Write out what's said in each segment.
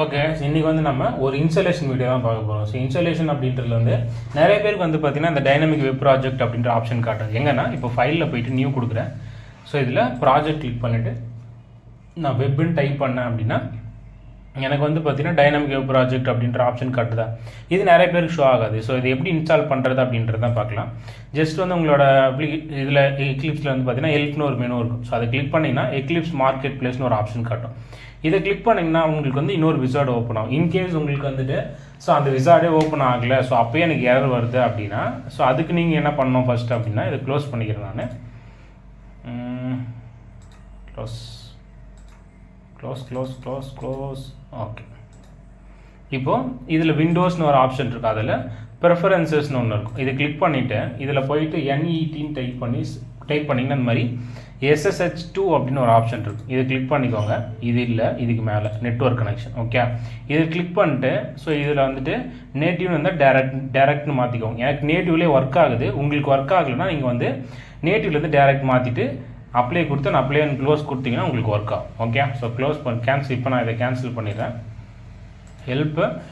Okay, இன்றைக்கி வந்து நம்ம ஒரு இன்ஸ்டாலேஷன் வீடியோ தான் பார்க்க போகிறோம். ஸோ இன்ஸ்டாலேஷன் அப்படின்றதுல வந்து நிறைய பேருக்கு வந்து பார்த்திங்கன்னா இந்த டைனமிக் வெப் ப்ராஜெக்ட் அப்படின்ற ஆப்ஷன் காட்டுது. எங்கன்னா இப்போ ஃபைலில் போய்ட்டு நியூ கொடுக்குறேன். ஸோ இதில் ப்ராஜெக்ட் கிளிக் பண்ணிவிட்டு நான் வெப்புன்னு டைப் பண்ணேன் அப்படின்னா எனக்கு வந்து பார்த்திங்கன்னா டைனமிக் வெப் ப்ராஜெக்ட் அப்படின்ற ஆப்ஷன் காட்டுதா. இது நிறைய பேருக்கு ஷோ ஆகாது. ஸோ இது எப்படி இன்ஸ்டால் பண்ணுறது அப்படின்றத பார்க்கலாம். ஜஸ்ட் வந்து உங்களோட இதில் எக்லிப்ஸில் வந்து பார்த்திங்கன்னா ஹெல்ப்னு ஒரு மெனு இருக்கும். ஸோ அதை கிளிக் பண்ணிங்கன்னா எக்லிப்ஸ் மார்க்கெட் பிளேஸ்னு ஒரு ஆப்ஷன் காட்டும். இதை கிளிக் பண்ணிங்கன்னா உங்களுக்கு வந்து இன்னொரு விசார்டு ஓப்பன் ஆகும். இன்கேஸ் உங்களுக்கு வந்துட்டு ஸோ அந்த விசார்டே ஓப்பன் ஆகலை, ஸோ அப்போயே எனக்கு எரர் வருது அப்படின்னா ஸோ அதுக்கு நீங்கள் என்ன பண்ணணும் ஃபஸ்ட்டு அப்படின்னா இதை க்ளோஸ் பண்ணிக்கிறேன். நான் க்ளோஸ். ஓகே, இப்போது இதில் விண்டோஸ்னு ஒரு ஆப்ஷன் இருக்குது. அதில் ப்ரெஃபரன்சஸ்னு ஒன்று இருக்கும். இதை கிளிக் பண்ணிவிட்டு இதில் போயிட்டு NETன்னு டைப் பண்ணிங்கன்னா இந்த மாதிரி SSH2 அப்படின்னு ஒரு ஆப்ஷன் இருக்குது. இதை கிளிக் பண்ணிக்கோங்க. இது இல்லை, இதுக்கு மேலே நெட்வொர்க் கனெக்ஷன். ஓகே, இதை கிளிக் பண்ணிட்டு ஸோ இதில் வந்துட்டு நேட்டிவ்னு வந்து டேரெக்ட்னு மாற்றிக்கோங்க. எனக்கு நேட்டிவ்லேயே ஒர்க் ஆகுது. உங்களுக்கு ஒர்க் ஆகலைன்னா நீங்கள் வந்து நேட்டிவ்லேருந்து டேரெக்ட் மாற்றிட்டு அப்ளை கொடுத்து நான் அப்ளை அண்ட் க்ளோஸ் கொடுத்தீங்கன்னா உங்களுக்கு ஒர்க் ஆகும். Okay, so close cancel. இப்போ நான் இதை கேன்சல் பண்ணிடுறேன்.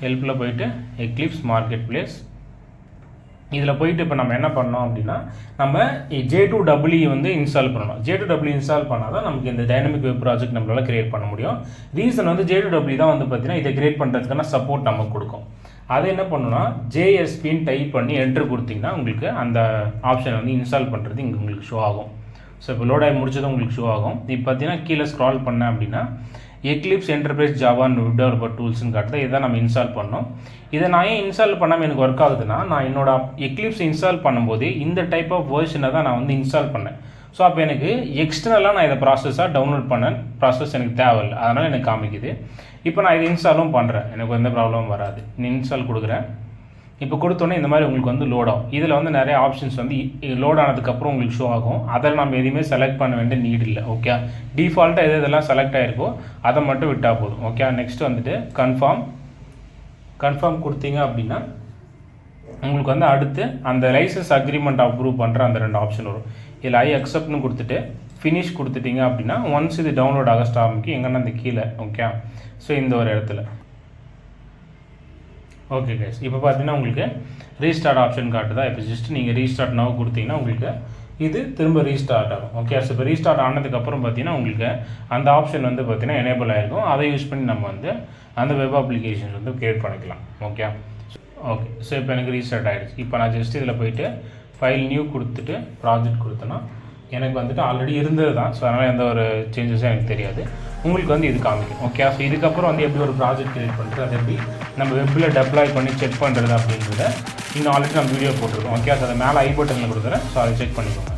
ஹெல்ப்பில் போயிட்டு எக்லிப்ஸ் மார்க்கெட் பிளேஸ் இதில் போயிட்டு இப்போ நம்ம என்ன பண்ணோம் அப்படின்னா நம்ம J2EE வந்து இன்ஸ்டால் பண்ணணும். J2EE இன்ஸ்டால் பண்ணால் தான் நமக்கு இந்த டைனமிக் வெப் ப்ராஜெக்ட் நம்மளால் கிரியேட் பண்ண முடியும். ரீசன் வந்து J2EE தான் வந்து பார்த்தீங்கன்னா இதை கிரியேட் பண்ணுறதுக்கான சப்போர்ட் நமக்கு கொடுக்கும். அதை என்ன பண்ணணும்னா JSPன்னு டைப் பண்ணி என்ட்ரு கொடுத்தீங்கன்னா உங்களுக்கு அந்த ஆப்ஷன் வந்து இன்ஸ்டால் பண்ணுறது இங்கே உங்களுக்கு ஷோ ஆகும். ஸோ இப்போ லோட் ஆகி முடிச்சதும் உங்களுக்கு ஷோ ஆகும். இப்போ பார்த்தீங்கன்னா கீழே ஸ்க்ரால் பண்ணேன் அப்படின்னா எக்லிப்ஸ் என்டர்பிரைஸ் ஜாவா டெவலப்பர் டூல்ஸ்னு காட்டுது. இதை நம்ம இன்ஸ்டால் பண்ணோம். இதை நான் ஏன் இன்ஸ்டால் பண்ணாமல் எனக்கு ஒர்க் ஆகுதுன்னா நான் என்னோட எக்லிப்ஸ் இன்ஸ்டால் பண்ணும்போது இந்த டைப் ஆஃப் வேர்ஷனை தான் நான் வந்து இன்ஸ்டால் பண்ணேன். ஸோ அப்போ எனக்கு எக்ஸ்டர்னலாக நான் இதை ப்ராசஸாக டவுன்லோட் பண்ண ப்ராசஸ் எனக்கு தேவையில்லை, அதனால் எனக்கு காமிக்குது. இப்போ நான் இதை இன்ஸ்டாலும் பண்ணுறேன், எனக்கு எந்த ப்ராப்ளமும் வராது. நீ இன்ஸ்டால் கொடுக்குறேன். இப்போ கொடுத்தோன்னே இந்த மாதிரி உங்களுக்கு வந்து லோட் ஆகும். இதில் வந்து நிறைய ஆப்ஷன்ஸ் வந்து லோட் ஆனதுக்கப்புறம் உங்களுக்கு ஷோ ஆகும். அதில் நம்ம எதுவுமே செலக்ட் பண்ண வேண்டிய நீட் இல்லை. ஓகே, டிஃபால்ட்டாக இதெல்லாம் செலக்ட் ஆகிருக்கோ அதை மட்டும் விட்டால் போதும். ஓகே, நெக்ஸ்ட் வந்துட்டு கன்ஃபார்ம் கொடுத்தீங்க அப்படின்னா உங்களுக்கு வந்து அடுத்து அந்த லைசன்ஸ் அக்ரிமெண்ட் அப்ரூவ் பண்ணுற அந்த 2 ஆப்ஷன் வரும். இதில் ஐ அக்செப்ட்னு கொடுத்துட்டு ஃபினிஷ் கொடுத்துட்டீங்க அப்படின்னா ஒன்ஸ் இது டவுன்லோட் ஆக ஆரம்பிக்கும். எங்கன்னா அந்த கீழே. ஓகே, ஸோ இந்த ஒரு இடத்துல. ஓகே கைஸ், இப்போ பார்த்தீங்கன்னா உங்களுக்கு ரீஸ்டார்ட் ஆப்ஷன் காட்டுதா. இப்போ ஜஸ்ட் நீங்கள் ரீஸ்டார்ட் நவ் கொடுத்தீங்கன்னா உங்களுக்கு இது திரும்ப ரீஸ்டார்ட் ஆகும். ஓகே, ஸோ இப்போ ரீஸ்டார்ட் ஆனதுக்கப்புறம் பார்த்தீங்கன்னா உங்களுக்கு அந்த ஆப்ஷன் வந்து பார்த்தீங்கன்னா எனேபிள் ஆகிருக்கும். அதை யூஸ் பண்ணி நம்ம வந்து அந்த வெப் அப்ளிகேஷன்ஸ் வந்து க்ரியேட் பண்ணிக்கலாம். ஓகே, ஸோ இப்போ எனக்கு ரீஸ்டார்ட் ஆகிடுச்சு. இப்போ நான் ஜஸ்ட் இதில் போயிட்டு ஃபைல் நியூ கொடுத்துட்டு ப்ராஜெக்ட் கொடுத்தேன்னா எனக்கு வந்துட்டு ஆல்ரெடி இருந்தது தான். ஸோ அதனால் எந்த ஒரு சேஞ்சஸும் எனக்கு தெரியாது. உங்களுக்கு வந்து இது காமிக்கும். ஓகே, ஸோ இதுக்கப்புறம் வந்து எப்படி ஒரு ப்ராஜெக்ட் கிரியேட் பண்ணுறது, அது எப்படி நம்ம வெப்பில் டெப்ளாய் பண்ணி செக் பண்ணுறது அப்படின்றத இன்னும் ஆல்ரெடி நம்ம வீடியோ போட்டிருக்கோம். ஓகே, ஸோ அதை மேலே ஐ பட்டனில் கொடுக்குறேன். ஸோ அதை செக் பண்ணிக்கோங்க.